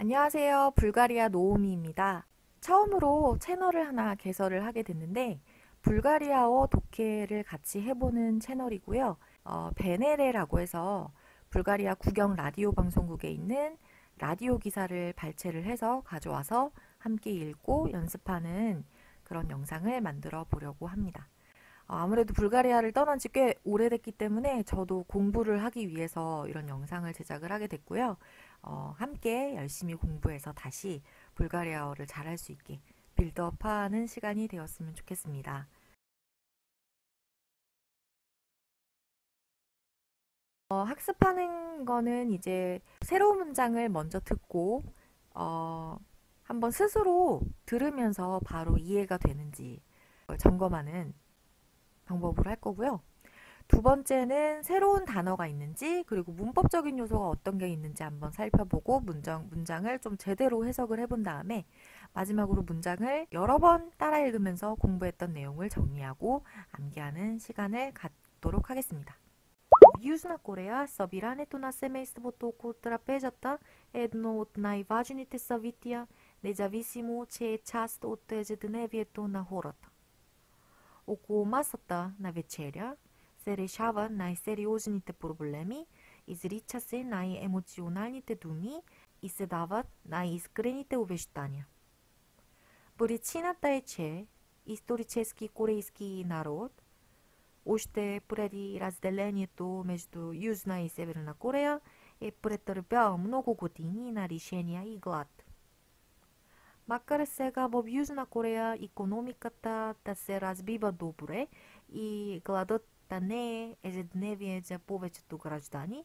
안녕하세요. 불가리아 노우미입니다. 처음으로 채널을 하나 개설을 하게 됐는데 불가리아어 독해를 같이 해보는 채널이고요. 베네레라고 해서 불가리아 국영 라디오 방송국에 있는 라디오 기사를 발췌를 해서 가져와서 함께 읽고 연습하는 그런 영상을 만들어 보려고 합니다. 아무래도 불가리아를 떠난 지 꽤 오래됐기 때문에 저도 공부를 하기 위해서 이런 영상을 제작을 하게 됐고요. 함께 열심히 공부해서 다시 불가리아어를 잘할 수 있게 빌드업하는 시간이 되었으면 좋겠습니다. 학습하는 거는 이제 새로운 문장을 먼저 듣고 한번 스스로 들으면서 바로 이해가 되는지 점검하는 방법으로 할 거고요. 두 번째는 새로운 단어가 있는지 그리고 문법적인 요소가 어떤 게 있는지 한번 살펴보고 문장을 좀 제대로 해석을 해본 다음에 마지막으로 문장을 여러 번 따라 읽으면서 공부했던 내용을 정리하고 암기하는 시간을 갖도록 하겠습니다. Южна Корея събирането на семейството около трапезата е едно от най-важните събития, независимо, че е част от ежедневието на хората. Около масата на вечеря се решават най-сериозните проблеми, изрича се най-емоционалните думи и се дават най-искрените обещания. Причината е, че исторически корейски народ още преди разделението между Южна и Северна Корея е претърпял много години на лишения и глад. Макар сега в Южна Корея икономиката да се развива добре и гладът да не е ежедневие за повечето граждани,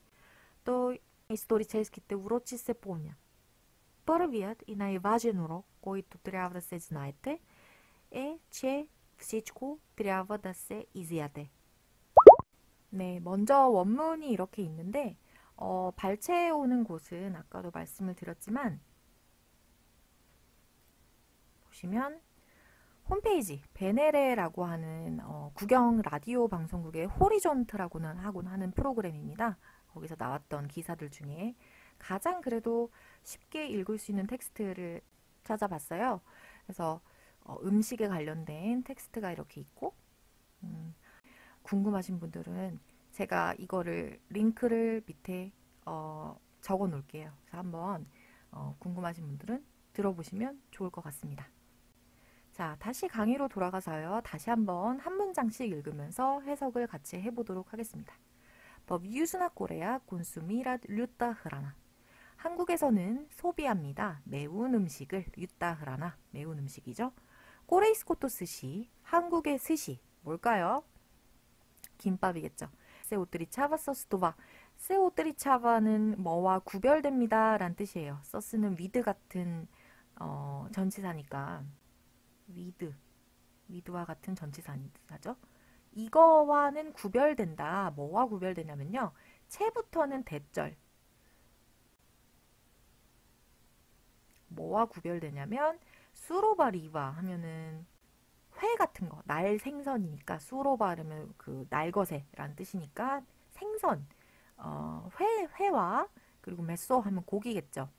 то историческите уроци се помнят. Първият и най-важен урок, който трябва да се знаете, е, че всичко трябва да се изяде. 네, 먼저 원문이 이렇게 있는데 발췌해 오는 곳은 아까도 말씀을 드렸지만 보시면 홈페이지 베네레라고 하는 국영 라디오 방송국의 호리존트라고는 하는 프로그램입니다. 거기서 나왔던 기사들 중에 가장 그래도 쉽게 읽을 수 있는 텍스트를 찾아봤어요. 그래서 음식에 관련된 텍스트가 이렇게 있고 궁금하신 분들은 제가 이거를 링크를 밑에 적어 놓을게요. 그래서 한번 궁금하신 분들은 들어보시면 좋을 것 같습니다. 자, 다시 강의로 돌아가서요. 다시 한번 한 문장씩 읽으면서 해석을 같이 해보도록 하겠습니다. 법 유스나 코레아 곤수미라 류따흐라나. 한국에서는 소비합니다. 매운 음식을 류따흐라나. 매운 음식이죠. 꼬레이스코토 스시. 한국의 스시. 뭘까요? 김밥이겠죠. 세오뜨리 차바 소스도바. 세오뜨리 차바는 뭐와 구별됩니다. 라는 뜻이에요. 소스는 위드 같은 전치사니까 위드와 같은 전치사죠. 이거와는 구별된다. 뭐와 구별되냐면요. 채부터는 대절. 뭐와 구별되냐면 수로바 리바 하면은 회 같은 거, 날 생선이니까 수로바 하면 그 날것에라는 뜻이니까 생선, 회와 그리고 메소 하면 고기겠죠.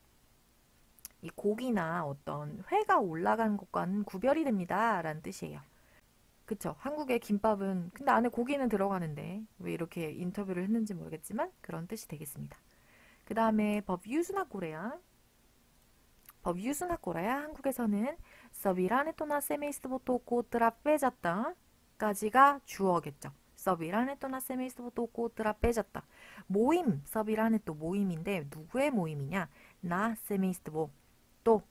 이 고기나 어떤 회가 올라간 것과는 구별이 됩니다. 라는 뜻이에요. 그쵸. 한국의 김밥은 근데 안에 고기는 들어가는데 왜 이렇게 인터뷰를 했는지 모르겠지만 그런 뜻이 되겠습니다. 그 다음에 법 유수나 코레아. 법 유수나 코레아. 한국에서는 서비라네 토나 세메이스부터 꼬뜨라 빼졌다 까지가 주어겠죠. 서비라네 토나 세메이스부터 꼬뜨라 빼졌다. 모임. 서비라네 또 모임인데 누구의 모임이냐? 나 세메이스부. 또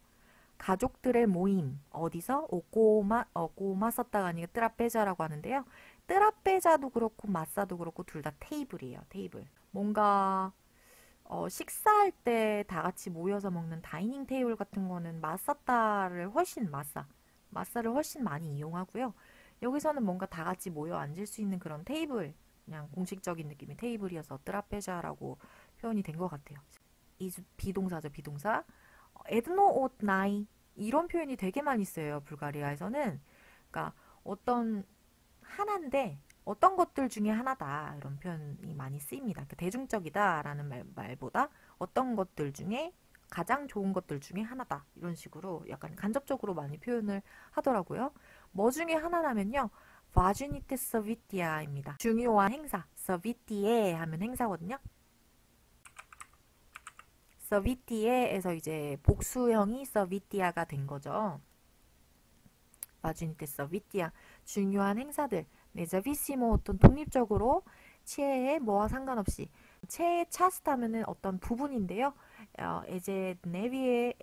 가족들의 모임 어디서 오꼬마 썼다가 아니라 뜨라빼자라고 하는데요. 뜨라빼자도 그렇고 마사도 그렇고 둘 다 테이블이에요. 테이블. 뭔가 식사할 때 다 같이 모여서 먹는 다이닝 테이블 같은 거는 마사따를 훨씬 마사를 훨씬 많이 이용하고요. 여기서는 뭔가 다 같이 모여 앉을 수 있는 그런 테이블 그냥 공식적인 느낌의 테이블이어서 뜨라빼자라고 표현이 된 것 같아요. 이 비동사죠. 비동사. 에드노 옷 나이 이런 표현이 되게 많이 쓰여요. 불가리아에서는. 그러니까 어떤 하나인데 어떤 것들 중에 하나다 이런 표현이 많이 쓰입니다. 그러니까 대중적이다 라는 말보다 어떤 것들 중에 가장 좋은 것들 중에 하나다. 이런 식으로 약간 간접적으로 많이 표현을 하더라고요. 뭐 중에 하나라면요. важните събития입니다. 중요한 행사. събитие 하면 행사거든요. 서비티에에서 이제 복수형이 서비티아가 된 거죠. 마주니테 서비티아 중요한 행사들 네자비시모 어떤 독립적으로 치에의 뭐와 상관없이 체의 차스트 하면은 어떤 부분인데요. 에제드네비에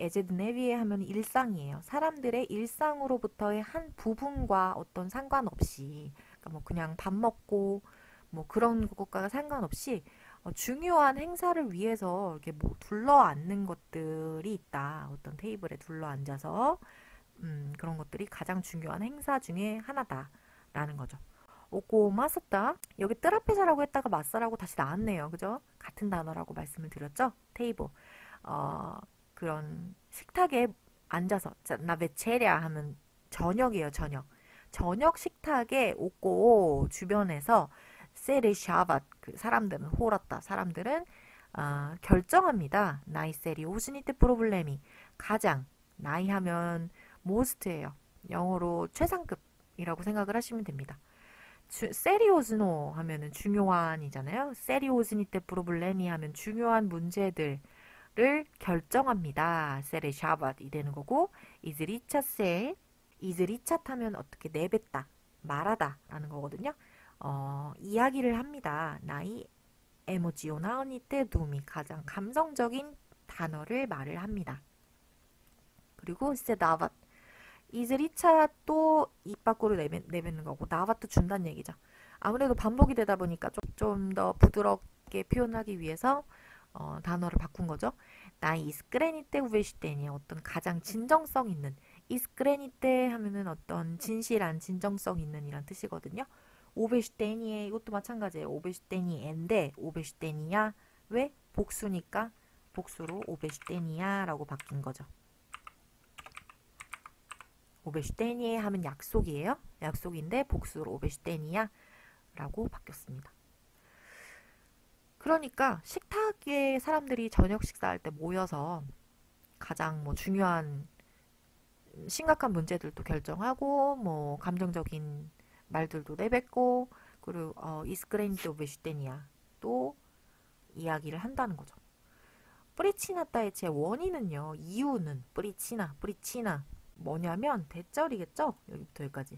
하면 일상이에요. 사람들의 일상으로부터의 한 부분과 어떤 상관없이 그러니까 뭐 그냥 밥 먹고 뭐 그런 것과 상관없이 중요한 행사를 위해서 이렇게 뭐 둘러앉는 것들이 있다. 어떤 테이블에 둘러앉아서 그런 것들이 가장 중요한 행사 중에 하나다라는 거죠. 오고 마스다 여기 뜨라페자라고 했다가 마사라고 다시 나왔네요. 그죠? 같은 단어라고 말씀을 드렸죠? 테이블 그런 식탁에 앉아서 나베체랴 하면 저녁이에요. 저녁 식탁에 오고 주변에서 세르샤밧 그 사람들은 호랐다. 사람들은 결정합니다. 나이 세리 오스니테 프로블렘이 가장 나이 하면 모스트예요. 영어로 최상급이라고 생각을 하시면 됩니다. 세리오즈노 하면은 중요한이잖아요. 세리오즈니테 프로블렘이 하면 중요한 문제들을 결정합니다. 세레샤밧이 되는 거고 이즈리차세 이즈리차 하면 어떻게 내뱉다 말하다 라는 거거든요. 이야기를 합니다. 나이 에모지오나오니테 도미 가장 감성적인 단어를 말을 합니다. 그리고 세다밧 이즈리차 또 입 밖으로 내뱉는 거고 나vat도 준다는 얘기죠. 아무래도 반복이 되다 보니까 좀 더 부드럽게 표현하기 위해서 단어를 바꾼 거죠. 나이 이스크레니테 우베시테니 어떤 가장 진정성 있는 이스크레니테 하면은 어떤 진실한 진정성 있는 이란 뜻이거든요. 오베시테니에 이것도 마찬가지예요. 오베시테니엔데 오베시테니야 왜? 복수니까 복수로 오베시테니야라고 바뀐 거죠. 오베슈테니에 하면 약속이에요. 약속인데 복수로 오베슈테니야 라고 바뀌었습니다. 그러니까 식탁에 사람들이 저녁 식사할 때 모여서 가장 뭐 중요한 심각한 문제들도 결정하고 뭐 감정적인 말들도 내뱉고 그리고 이스크레니테 오베슈테니야 또 이야기를 한다는 거죠. 뿌리치나따의 제 원인은요. 이유는 뿌리치나 뭐냐면 대절이겠죠? 여기부터 여기까지.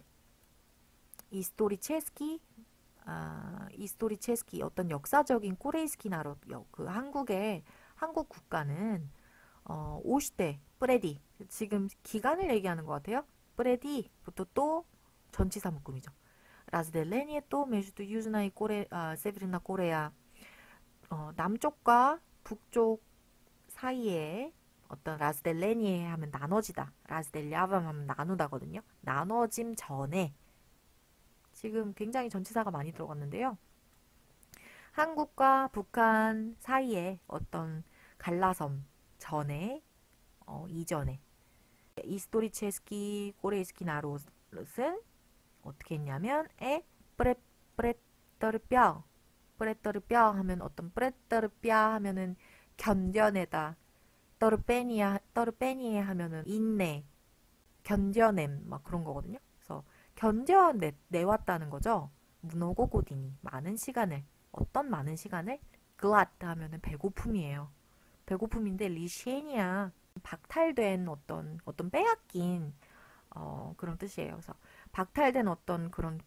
이스토리체스키 어떤 역사적인 코레이스키 나라 그 한국 국가는 50대 프레디 지금 기간을 얘기하는 것 같아요. 프레디부터 또 전치사 묶음이죠. 라즈델레니에 또 메주도 유즈나이 세브리나 코레아 남쪽과 북쪽 사이에 어떤 라즈델레니에 하면 나눠지다. 라즈델야밤 하면 나누다거든요. 나눠짐 전에 지금 굉장히 전치사가 많이 들어갔는데요. 한국과 북한 사이에 어떤 갈라섬 전에 이전에 이스토리체스키 꼬레이스키 나롯은 어떻게 했냐면 프레터르뼈 하면 어떤 프레터르뼈 하면은 견뎌내다 떠르페니에 하면은 인내, 견뎌냄 막 그런 거거든요. 그래서 견뎌내왔다는 거죠. 문어고고디니 많은 시간을 어떤 많은 시간을 글라트 하면은 배고픔이에요. 배고픔인데 리시에니아 박탈된 어떤 빼앗긴 그런 뜻이에요. 그래서 박탈된 어떤 그런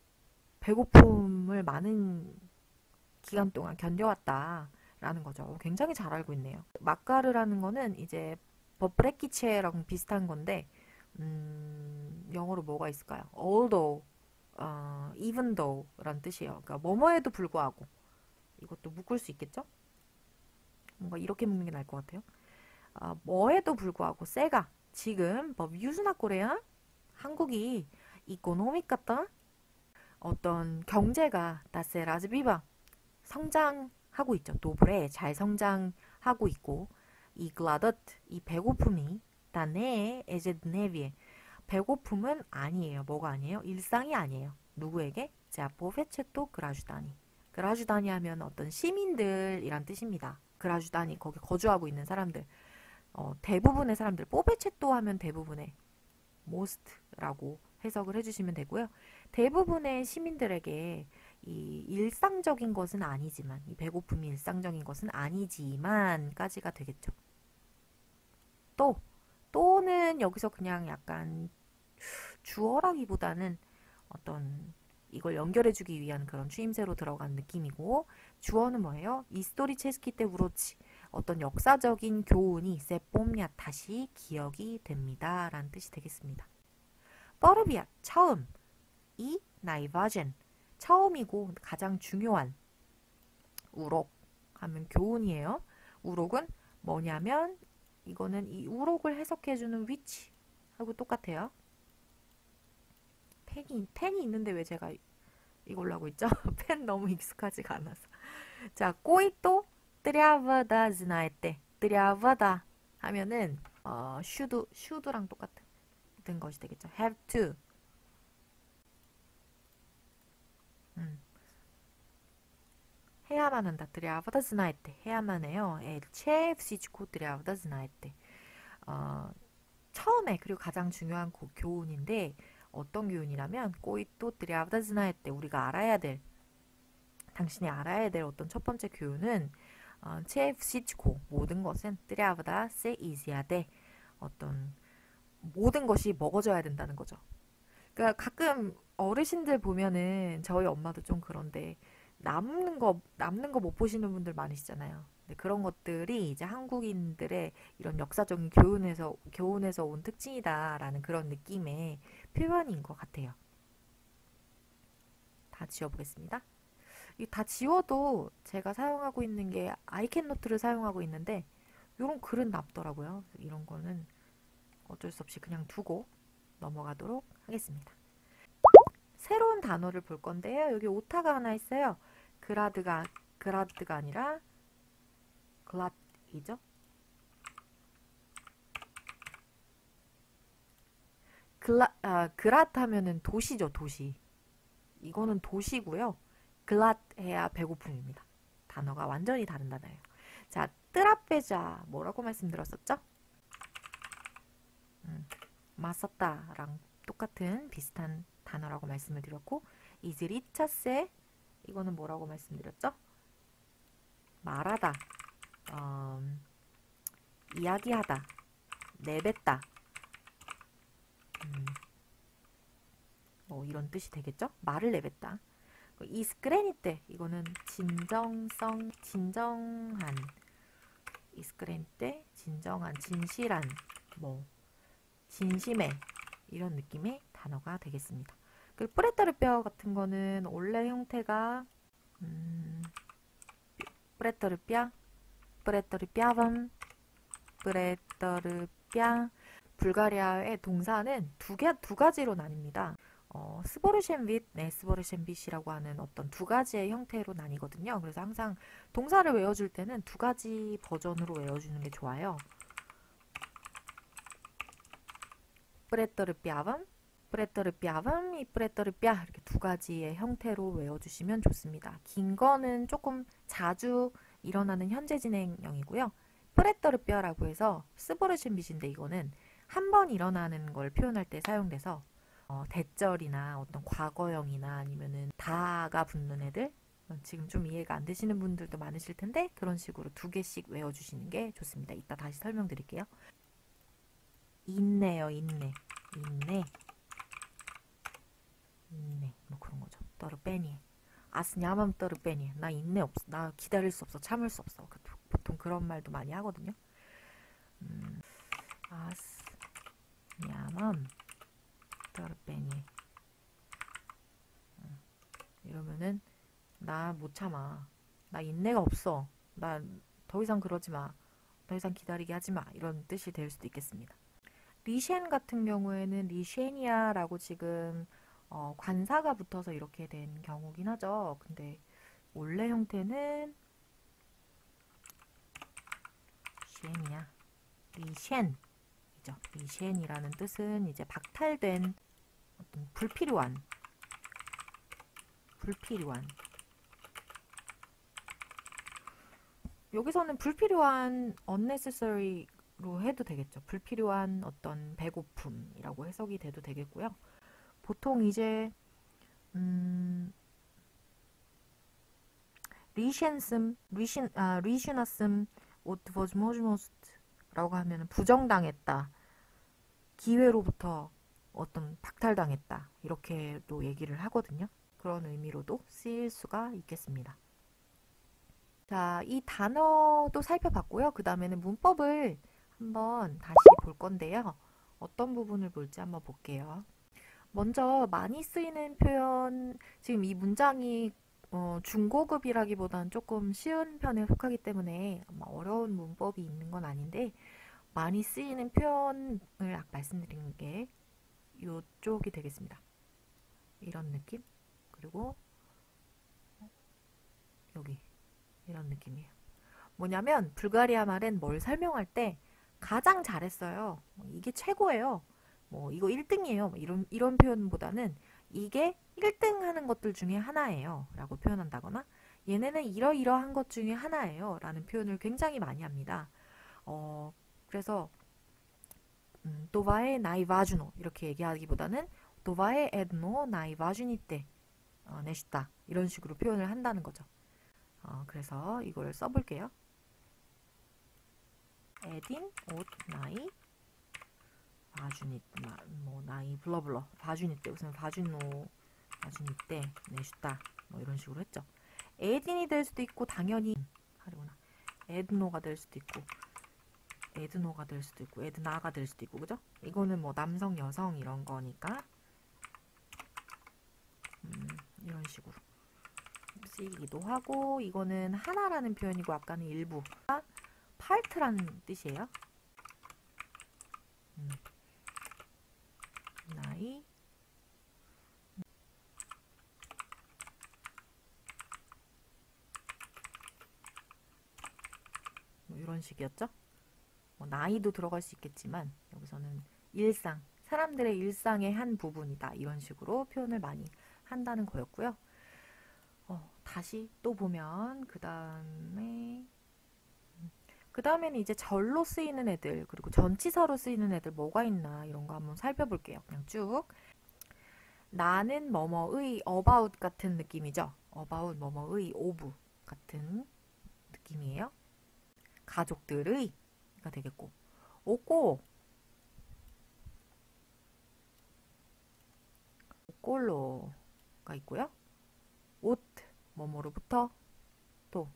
배고픔을 많은 기간 동안 견뎌왔다. 라는 거죠. 굉장히 잘 알고 있네요. 마카르라는 거는 이제 버브레키체랑 비슷한 건데 영어로 뭐가 있을까요? although, even though 라는 뜻이에요. 그러니까 뭐뭐에도 불구하고 이것도 묶을 수 있겠죠? 뭔가 이렇게 묶는 게 나을 것 같아요. 뭐에도 불구하고 세가 지금 유즈나 코레아 한국이 이코노믹 같다 어떤 경제가 다세 라즈비바 성장하고 있죠. 도브레 잘 성장하고 있고 이 글라더트 이 배고픔이 다네 에제드네비에 배고픔은 아니에요. 뭐가 아니에요? 일상이 아니에요. 누구에게? 자포페체토 그라주다니 그라주다니 하면 어떤 시민들이란 뜻입니다. 그라주다니 거기 거주하고 있는 사람들 대부분의 사람들, 뽀베체또 하면 대부분의 most라고 해석을 해주시면 되고요. 대부분의 시민들에게 이 일상적인 것은 아니지만, 이 배고픔이 일상적인 것은 아니지만까지가 되겠죠. 또는 여기서 그냥 약간 주어라기보다는 어떤 이걸 연결해주기 위한 그런 추임새로 들어간 느낌이고, 주어는 뭐예요? 이 스토리 체스키 때 우로치 어떤 역사적인 교훈이 세뽐냐 다시 기억이 됩니다 라는 뜻이 되겠습니다. 뻐르비앗 처음, 이 나이바젠 처음이고 가장 중요한, 우록 하면 교훈이에요. 우록은 뭐냐면 이거는 이 우록을 해석해주는 위치하고 똑같아요. 펜이 있는데 왜 제가 이걸로 하고 있죠? 펜 너무 익숙하지가 않아서. 자, 꼬이또 뜨랴바다즈나에떼. 뜨랴바다 하면은 should랑 똑같은 것이 되겠죠. have to. 해야만 한다. 뜨랴바다 ዝ나에떼. 해야만 해요. 엘체 всич고 뜨랴바다 ዝ나에떼. 처음에 그리고 가장 중요한 교훈인데 어떤 교훈이라면 꼬이또 뜨랴바다 ዝ나에떼. 우리가 알아야 될, 당신이 알아야 될 어떤 첫 번째 교훈은 체프시치고 모든 것은 뜨랴보다 세 이지야돼. 어떤 모든 것이 먹어져야 된다는 거죠. 그러니까 가끔 어르신들 보면은 저희 엄마도 좀 그런데 남는 거 못 보시는 분들 많으시잖아요. 근데 그런 것들이 이제 한국인들의 이런 역사적인 교훈에서 온 특징이다라는 그런 느낌의 표현인 것 같아요. 다 지워보겠습니다. 다 지워도 제가 사용하고 있는 게 아이캔노트를 사용하고 있는데 이런 글은 남더라고요. 이런 거는 어쩔 수 없이 그냥 두고 넘어가도록 하겠습니다. 새로운 단어를 볼 건데요. 여기 오타가 하나 있어요. 그라드가 아니라 글랏이죠. 그랏 하면은 도시죠, 도시. 이거는 도시고요. 글랏 해야 배고픔입니다. 단어가 완전히 다른 단어예요. 자, 뜨라빼자 뭐라고 말씀드렸었죠? 마섰다랑 똑같은 비슷한 단어라고 말씀을 드렸고, 이즈리차세 이거는 뭐라고 말씀드렸죠? 말하다, 이야기하다, 내뱉다, 뭐 이런 뜻이 되겠죠? 말을 내뱉다. 이스크레니떼 이거는 진정한, 이스크레니떼 진정한, 진실한, 뭐 진심의 이런 느낌의 단어가 되겠습니다. 그리고 프레터르뼈 같은 거는 원래 형태가 프레터르뼈, 프레터르뼈범, 프레터르뼈. 불가리아의 동사는 두 가지로 나뉩니다. 스보르셴빗, 스보르셴빗이라고 하는 어떤 두 가지의 형태로 나뉘거든요. 그래서 항상 동사를 외워줄 때는 두 가지 버전으로 외워주는 게 좋아요. 프레터르뼈범, 프레터르뼈범, 이 프레터르뼈 이렇게 두 가지의 형태로 외워주시면 좋습니다. 긴 거는 조금 자주 일어나는 현재 진행형이고요. 프레터르뼈라고 해서 스보르셴빗인데 이거는 한 번 일어나는 걸 표현할 때 사용돼서 대절이나 어떤 과거형이나 아니면은 다가 붙는 애들, 지금 좀 이해가 안 되시는 분들도 많으실 텐데 그런 식으로 두 개씩 외워주시는 게 좋습니다. 이따 다시 설명드릴게요. 인내요, 인내, 뭐 그런 거죠. 떠르빼니, 아스냐맘 떠르빼니, 나 인내 없어, 나 기다릴 수 없어, 참을 수 없어. 보통 그런 말도 많이 하거든요. 아스냐맘 떠르빼니, 이러면은 나 못 참아, 나 인내가 없어, 나 더 이상 그러지 마, 더 이상 기다리게 하지 마, 이런 뜻이 될 수도 있겠습니다. 리셴 같은 경우에는 리셴이야라고 지금 관사가 붙어서 이렇게 된 경우긴 하죠. 근데 원래 형태는 리셴이야, 리셴이죠. 리셴이라는 뜻은 이제 박탈된, 어떤 불필요한, 여기서는 불필요한 unnecessary 해도 되겠죠. 불필요한 어떤 배고픔이라고 해석이 돼도 되겠고요. 보통 이제 리슈나슴 오트버즈모즈모스트 라고 하면 부정당했다. 기회로부터 어떤 박탈당했다. 이렇게도 얘기를 하거든요. 그런 의미로도 쓰일 수가 있겠습니다. 자, 이 단어도 살펴봤고요. 그 다음에는 문법을 한번 다시 볼 건데요. 어떤 부분을 볼지 한번 볼게요. 먼저 많이 쓰이는 표현, 지금 이 문장이 중고급이라기보다는 조금 쉬운 편에 속하기 때문에 아마 어려운 문법이 있는 건 아닌데 많이 쓰이는 표현을 아까 말씀드린 게 이쪽이 되겠습니다. 이런 느낌. 그리고 여기 이런 느낌이에요. 뭐냐면 불가리아 말은 뭘 설명할 때 가장 잘했어요. 이게 최고예요. 뭐 이거 1등이에요. 이런 표현보다는 이게 1등 하는 것들 중에 하나예요. 라고 표현한다거나 얘네는 이러이러한 것 중에 하나예요. 라는 표현을 굉장히 많이 합니다. 그래서 도바에 나이 바주노 이렇게 얘기하기보다는 도바에 에드노 나이 바주니떼 내시다 이런 식으로 표현을 한다는 거죠. 그래서 이걸 써볼게요. 에딘 옷 나이 바주니 뭐 나이 블러블러 바주니떼 무슨 바주노 바주니떼 내시다 뭐 이런 식으로 했죠. 에딘이 될 수도 있고 당연히 하려구나. 에드노가 될 수도 있고 에드노가 될 수도 있고 에드나가 될 수도 있고 그죠? 이거는 뭐 남성 여성 이런 거니까 이런 식으로 쓰이기도 하고 이거는 하나라는 표현이고 아까는 일부 파트라는 뜻이에요. 나이 뭐 이런 식이었죠. 뭐 나이도 들어갈 수 있겠지만 여기서는 일상 사람들의 일상의 한 부분이다 이런 식으로 표현을 많이 한다는 거였고요. 다시 또 보면 그 다음에는 이제 절로 쓰이는 애들 그리고 전치사로 쓰이는 애들 뭐가 있나 이런 거 한번 살펴볼게요. 그냥 쭉 나는 뭐뭐의 about 같은 느낌이죠. about 뭐뭐의 of 같은 느낌이에요. 가족들의가 되겠고 오꼴로가 있고요. 옷 뭐뭐로부터 또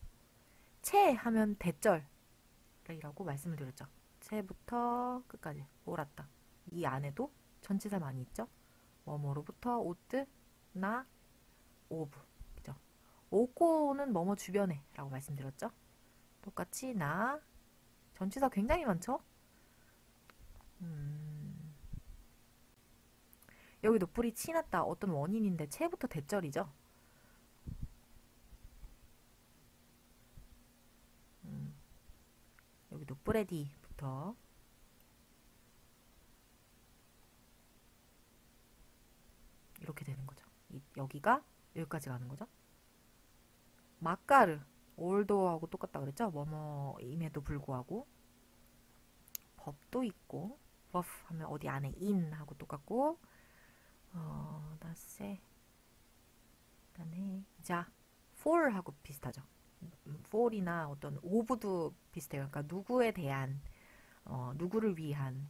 채 하면 대절이라고 말씀을 드렸죠. 채부터 끝까지 옳았다. 이 안에도 전치사 많이 있죠. 뭐뭐로부터 옷, 나, 오브 그죠? 오꼬는 뭐뭐 주변에 라고 말씀드렸죠. 똑같이 나 전치사 굉장히 많죠. 여기도 뿌리 치났다 어떤 원인인데 채부터 대절이죠. 여기도 뿌레디부터 이렇게 되는 거죠. 여기가 여기까지 가는 거죠. 마까르 올도하고 똑같다 그랬죠. 뭐뭐임에도 불구하고 법도 있고 버프 하면 어디 안에 in 하고 똑같고 나세 그다음에 자 for 하고 비슷하죠. for이나 어떤 of도 비슷해요. 그러니까 누구에 대한 누구를 위한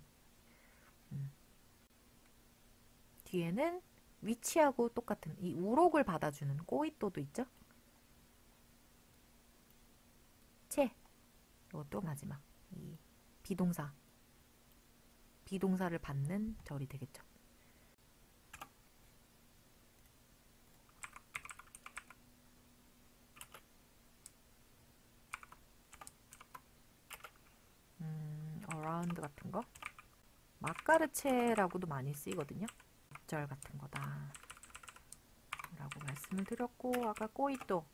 뒤에는 위치하고 똑같은 이 우록을 받아주는 꼬이또도 있죠. 채 이것도 마지막 이 비동사를 받는 절이 되겠죠. around 같은 거 마까르체라고도 많이 쓰이거든요. 절 같은 거다 라고 말씀을 드렸고 아까 꼬이또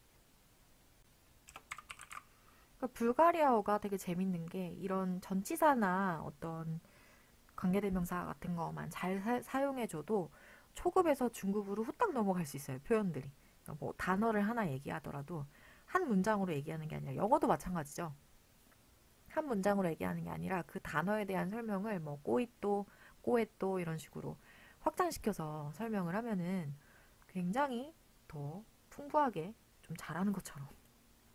그러니까 불가리아어가 되게 재밌는 게 이런 전치사나 어떤 관계대명사 같은 거만 잘 사용해줘도 초급에서 중급으로 후딱 넘어갈 수 있어요. 표현들이. 그러니까 뭐 단어를 하나 얘기하더라도 한 문장으로 얘기하는 게 아니라 영어도 마찬가지죠. 한 문장으로 얘기하는 게 아니라 그 단어에 대한 설명을 뭐 꼬이또, 꼬에또 이런 식으로 확장시켜서 설명을 하면은 굉장히 더 풍부하게 좀 잘하는 것처럼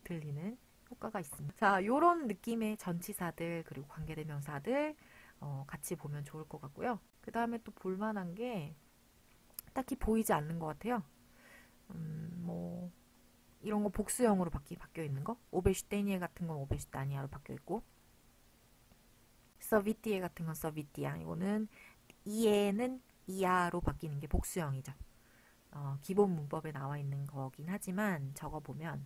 들리는 효과가 있습니다. 자, 요런 느낌의 전치사들 그리고 관계대명사들 같이 보면 좋을 것 같고요. 그 다음에 또 볼만한 게 딱히 보이지 않는 것 같아요. 뭐 이런 거 복수형으로 바뀌어 있는 거, 오베슈테니에 같은 건 오베슈타니아로 바뀌어 있고, 서비티에 같은 건 서비티아, 이거는 이에는 이아로 바뀌는 게 복수형이죠. 기본 문법에 나와 있는 거긴 하지만 적어보면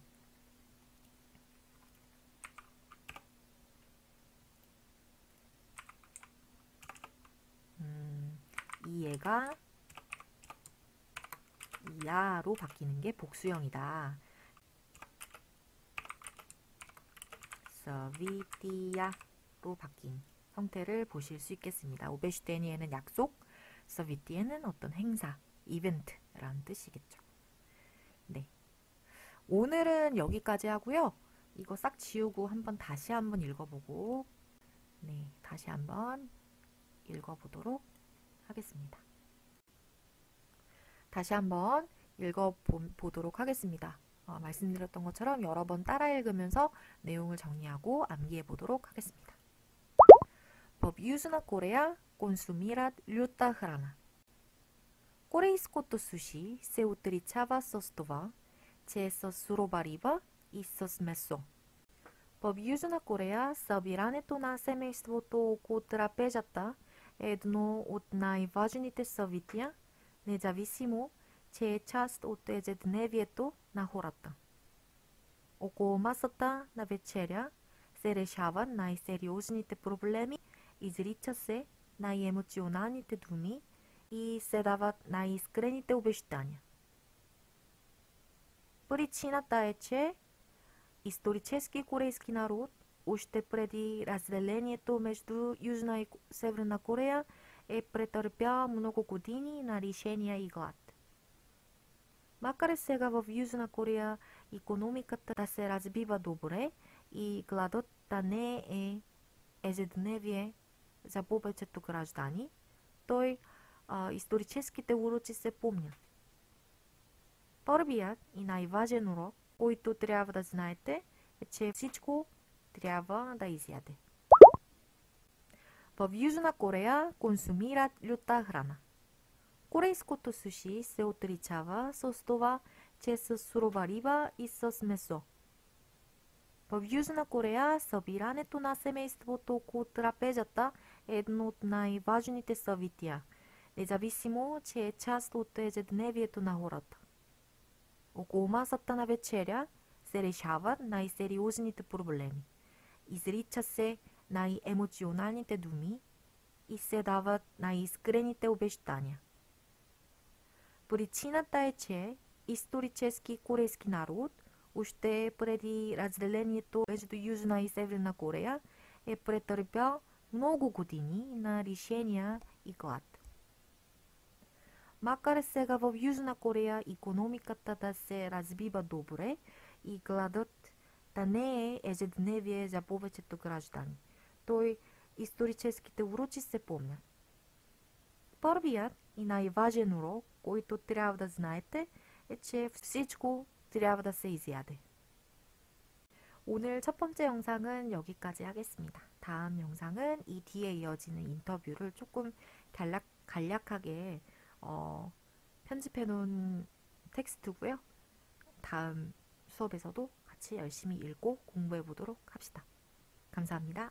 이에가 이아로 바뀌는 게 복수형이다. 서비티아로 바뀐 형태를 보실 수 있겠습니다. 오베슈테니에는 약속, 서비티에는 어떤 행사, 이벤트라는 뜻이겠죠. 네, 오늘은 여기까지 하고요. 이거 싹 지우고 다시 한번 읽어보고, 네, 다시 한번 읽어보도록 하겠습니다. 다시 한번 읽어보도록 하겠습니다. 말씀드렸던 것처럼 여러 번 따라 읽으면서 내용을 정리하고 암기해 보도록 하겠습니다. Bob usa na Coreia consumirat ljuta hrana. Korejskото sushi se utričava s това, че с сурова риба и с месо. В Южна Корея събирането на семейството около трапезата е едно от най-важните събития, независимо, че е част от ежедневието на хората. Около масата на вечеря се решават най-сериозните проблеми, изрича се най-емоционалните думи и се дават най-искрените обещания. Причината е, че исторически корейски народ още преди разделението между Южна и Северна Корея е претърпял много години на лишения и глад. Макар сега в Южна Корея икономиката да се развива добре и гладът да не е ежедневие за повечето граждани, той историческите уроци се помнят. Първият и най-важен урок, който трябва да знаете, е, че всичко трябва да изяде. В Южна Корея консумират люта храна. Корейското суши се отличава с това, че с сурова риба и с месо. В Южна Корея събирането на семейството около трапезата е едно от най-важните събития, независимо, че е част от ежедневието на хората. Около масата на вечеря се решават най-сериозните проблеми, изрича се най-емоционалните думи и се дават най-искрените обещания. Причината е, че исторически корейски народ още преди разделението между Южна и Северна Корея е претърпял много години на лишения и глад. Макар сега в Южна Корея икономиката да се развива добре и гладът да не е ежедневие за повечето граждани, той историческите уроци се помнят. Първият и най-важен урок, който трябва да знаете, е, че всичко трябва да се изяде. 오늘 첫 번째 영상은 여기까지 하겠습니다. 다음 영상은 이 뒤에 이어지는 인터뷰를 조금 간략하게 편집해 놓은 텍스트고요. 다음 수업에서도 같이 열심히 읽고 공부해 보도록 합시다. 감사합니다.